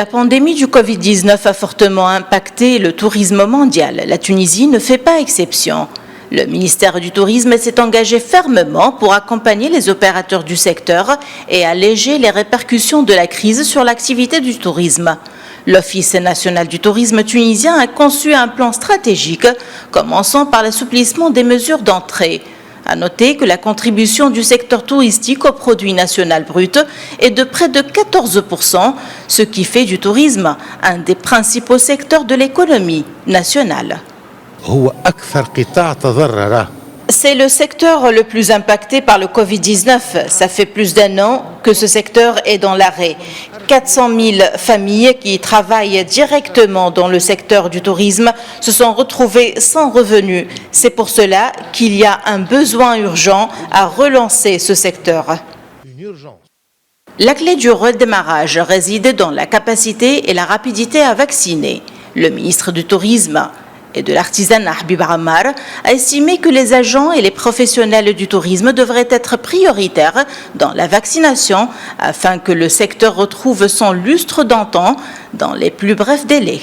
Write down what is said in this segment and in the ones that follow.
La pandémie du Covid-19 a fortement impacté le tourisme mondial. La Tunisie ne fait pas exception. Le ministère du Tourisme s'est engagé fermement pour accompagner les opérateurs du secteur et alléger les répercussions de la crise sur l'activité du tourisme. L'Office national du tourisme tunisien a conçu un plan stratégique, commençant par l'assouplissement des mesures d'entrée. À noter que la contribution du secteur touristique au produit national brut est de près de 14%, ce qui fait du tourisme un des principaux secteurs de l'économie nationale. C'est le secteur le plus impacté par le Covid-19. Ça fait plus d'un an que ce secteur est dans l'arrêt. 400 000 familles qui travaillent directement dans le secteur du tourisme se sont retrouvées sans revenus. C'est pour cela qu'il y a un besoin urgent à relancer ce secteur. La clé du redémarrage réside dans la capacité et la rapidité à vacciner. Le ministre du Tourisme et de l'artisanat Habib Ammar a estimé que les agents et les professionnels du tourisme devraient être prioritaires dans la vaccination afin que le secteur retrouve son lustre d'antan dans les plus brefs délais.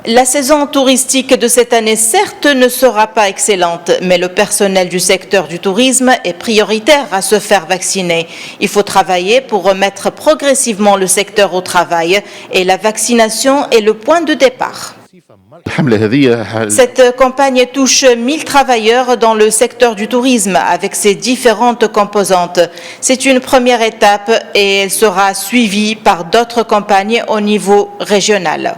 La saison touristique de cette année, certes, ne sera pas excellente, mais le personnel du secteur du tourisme est prioritaire à se faire vacciner. Il faut travailler pour remettre progressivement le secteur au travail et la vaccination est le point de départ. Cette campagne touche 1000 travailleurs dans le secteur du tourisme avec ses différentes composantes. C'est une première étape et elle sera suivie par d'autres campagnes au niveau régional.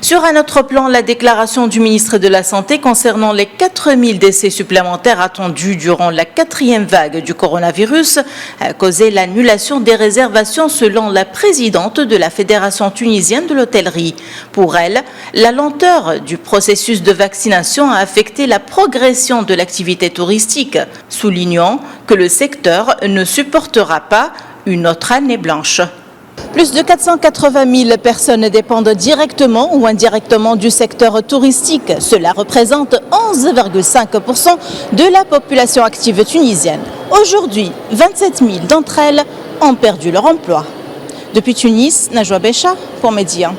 Sur un autre plan, la déclaration du ministre de la Santé concernant les 4000 décès supplémentaires attendus durant la 4e vague du coronavirus a causé l'annulation des réservations selon la présidente de la Fédération tunisienne de l'hôtellerie. Pour elle, la lenteur du processus de vaccination a affecté la progression de l'activité touristique, soulignant que le secteur ne supportera pas une autre année blanche. Plus de 480 000 personnes dépendent directement ou indirectement du secteur touristique. Cela représente 11,5% de la population active tunisienne. Aujourd'hui, 27 000 d'entre elles ont perdu leur emploi. Depuis Tunis, Najwa Becha pour Média.